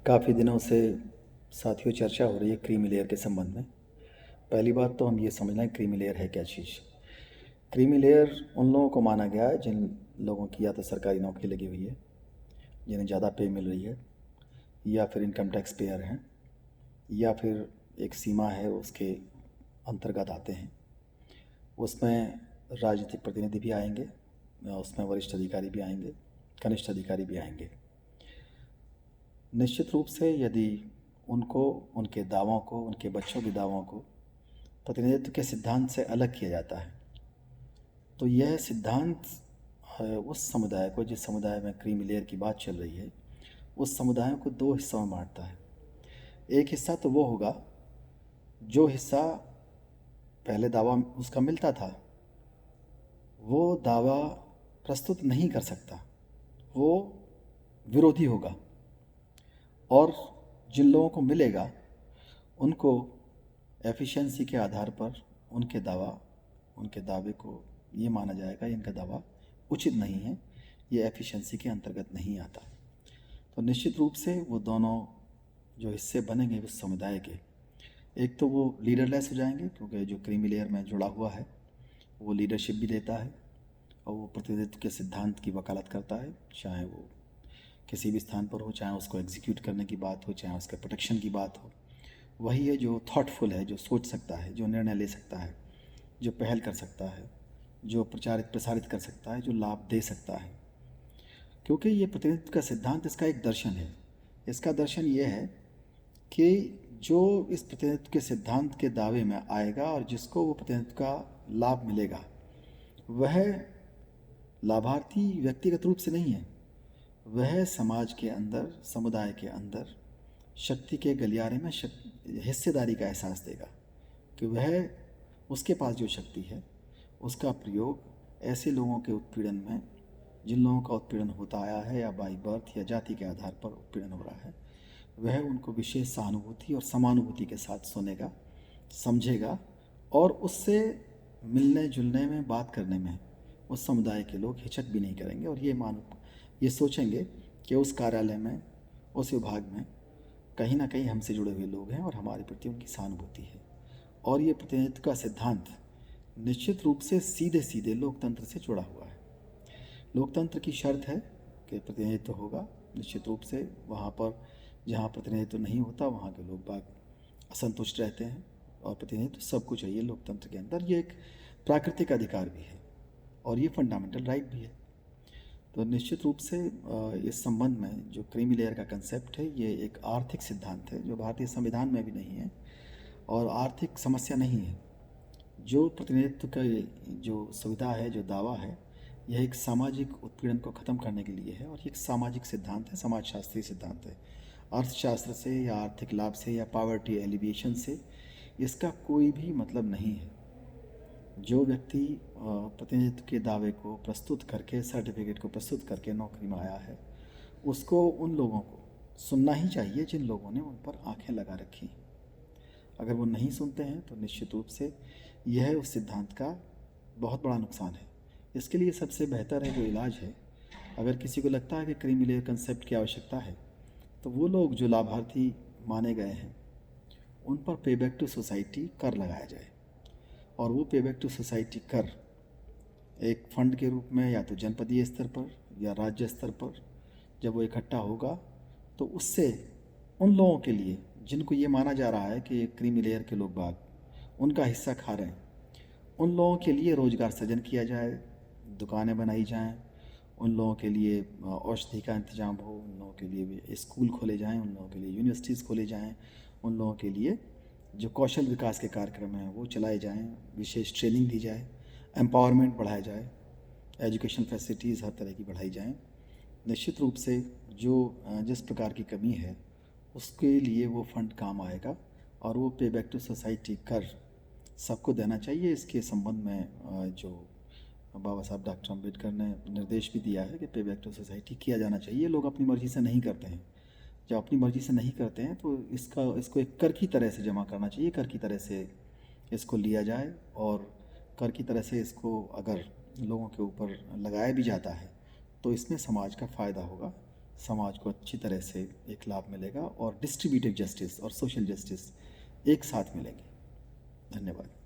काफ़ी दिनों से साथियों चर्चा हो रही है क्रीमी लेयर के संबंध में। पहली बात तो हम ये समझ लें क्रीमी लेयर है क्या चीज़। क्रीमी लेयर उन लोगों को माना गया है जिन लोगों की या तो सरकारी नौकरी लगी हुई है, जिन्हें ज़्यादा पे मिल रही है, या फिर इनकम टैक्स पेयर हैं, या फिर एक सीमा है उसके अंतर्गत आते हैं। उसमें राजनीतिक प्रतिनिधि भी आएंगे, उसमें वरिष्ठ अधिकारी भी आएंगे, कनिष्ठ अधिकारी भी आएंगे। निश्चित रूप से यदि उनको, उनके दावों को, उनके बच्चों के दावों को प्रतिनिधित्व के सिद्धांत से अलग किया जाता है, तो यह सिद्धांत उस समुदाय को, जिस समुदाय में क्रीमी लेयर की बात चल रही है, उस समुदाय को दो हिस्सों में बांटता है। एक हिस्सा तो वो होगा जो हिस्सा पहले दावा उसका मिलता था, वो दावा प्रस्तुत नहीं कर सकता, वो विरोधी होगा। और जिन लोगों को मिलेगा उनको एफिशिएंसी के आधार पर उनके दावे को ये माना जाएगा इनका दावा उचित नहीं है, ये एफिशिएंसी के अंतर्गत नहीं आता। तो निश्चित रूप से वो दोनों जो हिस्से बनेंगे उस समुदाय के, एक तो वो लीडरलेस हो जाएंगे, क्योंकि जो क्रीमी लेयर में जुड़ा हुआ है वो लीडरशिप भी देता है और वो प्रतिनिधित्व के सिद्धांत की वकालत करता है, चाहे वो किसी भी स्थान पर हो, चाहे उसको एग्जीक्यूट करने की बात हो, चाहे उसके प्रोटेक्शन की बात हो। वही है जो थॉटफुल है, जो सोच सकता है, जो निर्णय ले सकता है, जो पहल कर सकता है, जो प्रचारित प्रसारित कर सकता है, जो लाभ दे सकता है। क्योंकि ये प्रतिनिधित्व का सिद्धांत इसका एक दर्शन है। इसका दर्शन ये है कि जो इस प्रतिनिधित्व के सिद्धांत के दावे में आएगा और जिसको वो प्रतिनिधित्व का लाभ मिलेगा, वह लाभार्थी व्यक्तिगत रूप से नहीं है, वह समाज के अंदर, समुदाय के अंदर शक्ति के गलियारे में हिस्सेदारी का एहसास देगा कि वह, उसके पास जो शक्ति है उसका प्रयोग ऐसे लोगों के उत्पीड़न में, जिन लोगों का उत्पीड़न होता आया है या बाई बर्थ या जाति के आधार पर उत्पीड़न हो रहा है, वह उनको विशेष सहानुभूति और समानुभूति के साथ सुनेगा, समझेगा और उससे मिलने जुलने में, बात करने में उस समुदाय के लोग हिचक भी नहीं करेंगे और ये सोचेंगे कि उस कार्यालय में, उस विभाग में कहीं ना कहीं हमसे जुड़े हुए लोग हैं और हमारे प्रति उनकी सहानुभूति है। और ये प्रतिनिधित्व का सिद्धांत निश्चित रूप से सीधे सीधे लोकतंत्र से जुड़ा हुआ है। लोकतंत्र की शर्त है कि प्रतिनिधित्व होगा। निश्चित रूप से वहाँ पर जहाँ प्रतिनिधित्व नहीं होता वहाँ के लोग बाग असंतुष्ट रहते हैं और प्रतिनिधित्व सबको चाहिए लोकतंत्र के अंदर। ये एक प्राकृतिक अधिकार भी है और ये फंडामेंटल राइट भी है। तो निश्चित रूप से इस संबंध में जो क्रीमी लेयर का कंसेप्ट है, ये एक आर्थिक सिद्धांत है जो भारतीय संविधान में भी नहीं है और आर्थिक समस्या नहीं है। जो प्रतिनिधित्व का जो सुविधा है, जो दावा है, यह एक सामाजिक उत्पीड़न को ख़त्म करने के लिए है और ये एक सामाजिक सिद्धांत है, समाजशास्त्रीय सिद्धांत है। अर्थशास्त्र से या आर्थिक लाभ से या पावर्टी एलिविएशन से इसका कोई भी मतलब नहीं है। जो व्यक्ति प्रतिनिधित्व के दावे को प्रस्तुत करके, सर्टिफिकेट को प्रस्तुत करके नौकरी में आया है, उसको उन लोगों को सुनना ही चाहिए जिन लोगों ने उन पर आंखें लगा रखी। अगर वो नहीं सुनते हैं तो निश्चित रूप से यह उस सिद्धांत का बहुत बड़ा नुकसान है। इसके लिए सबसे बेहतर है जो इलाज है, अगर किसी को लगता है कि क्रीमी लेयर कंसेप्ट की आवश्यकता है, तो वो लोग जो लाभार्थी माने गए हैं उन पर पे बैक टू सोसाइटी कर लगाया जाए और वो पे बैक टू सोसाइटी कर एक फंड के रूप में या तो जनपदीय स्तर पर या राज्य स्तर पर जब वो इकट्ठा होगा, तो उससे उन लोगों के लिए जिनको ये माना जा रहा है कि क्रीमी लेयर के लोग बाग उनका हिस्सा खा रहे हैं, उन लोगों के लिए रोज़गार सृजन किया जाए, दुकानें बनाई जाएं, उन लोगों के लिए औषधि का इंतजाम हो, उन लोगों के लिए भी स्कूल खोले जाएं, उन लोगों के लिए यूनिवर्सिटीज़ खोले जाएं, उन लोगों के लिए जो कौशल विकास के कार्यक्रम हैं वो चलाए जाएं, विशेष ट्रेनिंग दी जाए, एम्पावरमेंट बढ़ाया जाए, एजुकेशन फैसिलिटीज़ हर तरह की बढ़ाई जाएं। निश्चित रूप से जो जिस प्रकार की कमी है उसके लिए वो फंड काम आएगा और वो पे बैक टू सोसाइटी कर सबको देना चाहिए। इसके संबंध में जो बाबा साहब डॉक्टर अम्बेडकर ने निर्देश भी दिया है कि पे बैक टू सोसाइटी किया जाना चाहिए। लोग अपनी मर्ज़ी से नहीं करते हैं, जब अपनी मर्ज़ी से नहीं करते हैं तो इसको एक कर की तरह से जमा करना चाहिए, कर की तरह से इसको लिया जाए और कर की तरह से इसको अगर लोगों के ऊपर लगाया भी जाता है तो इसमें समाज का फ़ायदा होगा, समाज को अच्छी तरह से एक लाभ मिलेगा और डिस्ट्रीब्यूटिव जस्टिस और सोशल जस्टिस एक साथ मिलेंगे। धन्यवाद।